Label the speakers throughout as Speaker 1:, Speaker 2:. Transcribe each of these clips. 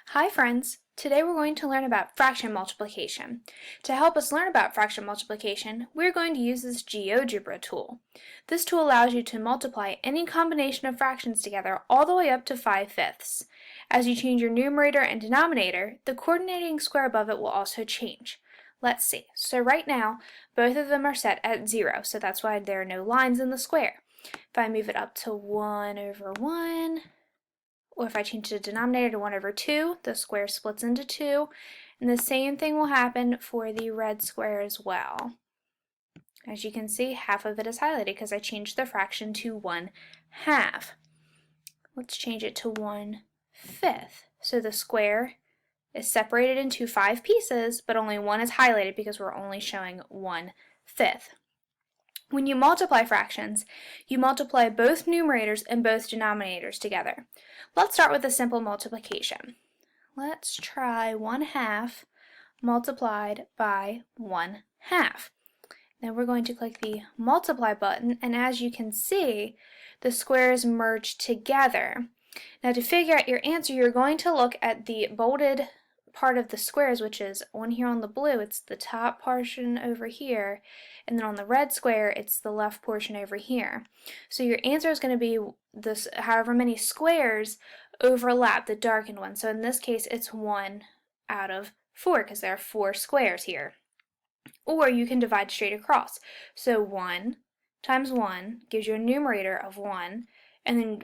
Speaker 1: Hi friends! Today we're going to learn about fraction multiplication. To help us learn about fraction multiplication, we're going to use this GeoGebra tool. This tool allows you to multiply any combination of fractions together all the way up to 5/5. As you change your numerator and denominator, the coordinating square above it will also change. Let's see. So right now, both of them are set at 0, so that's why there are no lines in the square. If I move it up to 1 over 1, or if I change the denominator to 1 over 2, the square splits into 2, and the same thing will happen for the red square as well. As you can see, half of it is highlighted because I changed the fraction to 1/2. Let's change it to 1/5. So the square is separated into 5 pieces, but only one is highlighted because we're only showing 1/5. When you multiply fractions, you multiply both numerators and both denominators together. Let's start with a simple multiplication. Let's try 1/2 multiplied by 1/2. Then we're going to click the multiply button, and as you can see, the squares merge together. Now to figure out your answer, you're going to look at the bolded part of the squares, which is on here on the blue, it's the top portion over here, and then on the red square, it's the left portion over here. So your answer is going to be this, however many squares overlap the darkened one. So in this case, it's 1 out of 4 because there are 4 squares here. Or you can divide straight across. So 1 times 1 gives you a numerator of 1, and then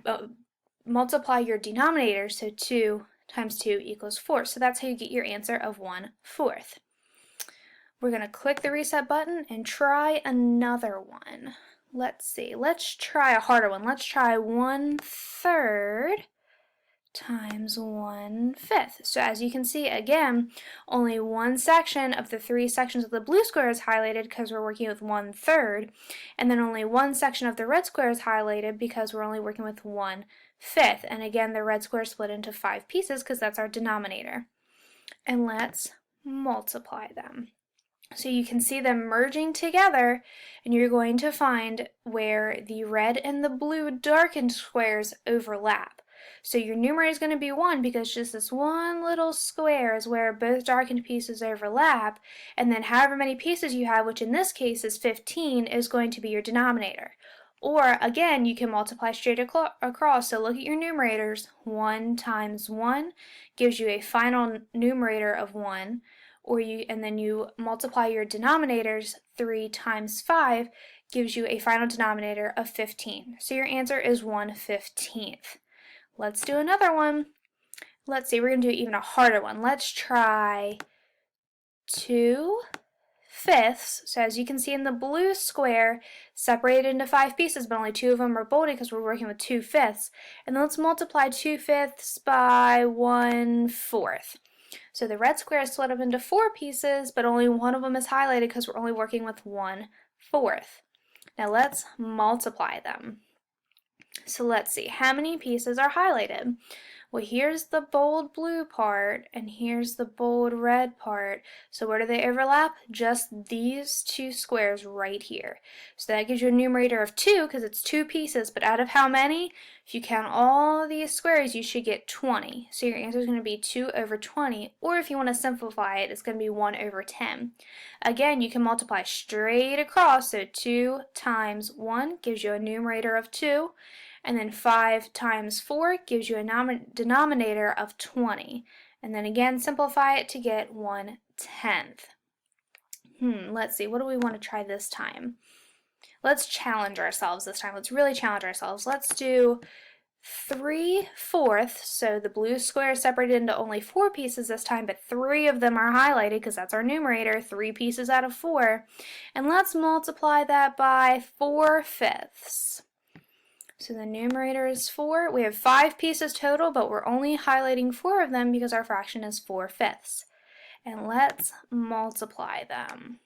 Speaker 1: multiply your denominator, so 2 times 2 equals 4. So that's how you get your answer of 1/4. We're going to click the reset button and try another one. Let's see. Let's try a harder one. Let's try 1/3 times 1/5. So as you can see, again, only one section of the 3 sections of the blue square is highlighted because we're working with 1/3, and then only one section of the red square is highlighted because we're only working with 1/5. And again, the red square is split into 5 pieces because that's our denominator. And let's multiply them. So you can see them merging together, and you're going to find where the red and the blue darkened squares overlap. So your numerator is going to be 1 because just this one little square is where both darkened pieces overlap, and then however many pieces you have, which in this case is 15, is going to be your denominator. Or again, you can multiply straight across. So look at your numerators. 1 times 1 gives you a final numerator of 1. And then you multiply your denominators. 3 times 5 gives you a final denominator of 15. So your answer is 1/15. Let's do another one. Let's see, we're going to do even a harder one. Let's try 2/5. So as you can see in the blue square, separated into 5 pieces, but only 2 of them are bolded because we're working with 2/5. And then let's multiply 2/5 by 1/4. So the red square is split up into 4 pieces, but only one of them is highlighted because we're only working with 1/4. Now let's multiply them. So let's see, how many pieces are highlighted? Well, here's the bold blue part, and here's the bold red part. So where do they overlap? Just these 2 squares right here. So that gives you a numerator of 2 because it's 2 pieces, but out of how many? If you count all these squares, you should get 20. So your answer is going to be 2/20, or if you want to simplify it, it's going to be 1/10. Again, you can multiply straight across, so 2 times 1 gives you a numerator of 2, and then 5 times 4 gives you a denominator of 20. And then again, simplify it to get 1/10. Let's see, what do we want to try this time? Let's challenge ourselves this time. Let's really challenge ourselves. Let's do 3/4. So the blue square is separated into only 4 pieces this time, but 3 of them are highlighted because that's our numerator, 3 pieces out of 4. And let's multiply that by 4/5. So the numerator is 4. We have 5 pieces total, but we're only highlighting 4 of them because our fraction is 4/5. And let's multiply them.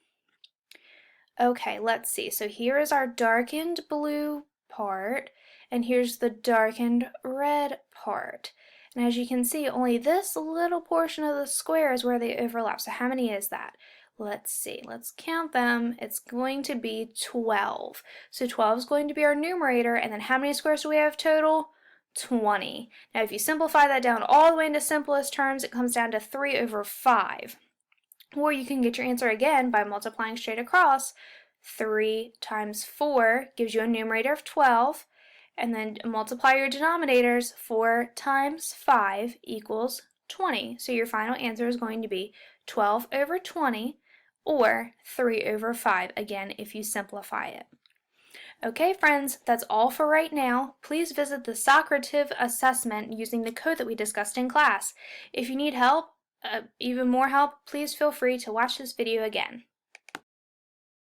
Speaker 1: Okay, let's see. So here is our darkened blue part, and here's the darkened red part. And as you can see, only this little portion of the square is where they overlap. So how many is that? Let's see, let's count them. It's going to be 12. So 12 is going to be our numerator, and then how many squares do we have total? 20. Now if you simplify that down all the way into simplest terms, it comes down to 3 over 5. Or you can get your answer again by multiplying straight across. 3 times 4 gives you a numerator of 12, and then multiply your denominators. 4 times 5 equals 20. So your final answer is going to be 12 over 20, or 3 over 5, again, if you simplify it. Okay, friends, that's all for right now. Please visit the Socrative assessment using the code that we discussed in class. If you need help, even more help, please feel free to watch this video again.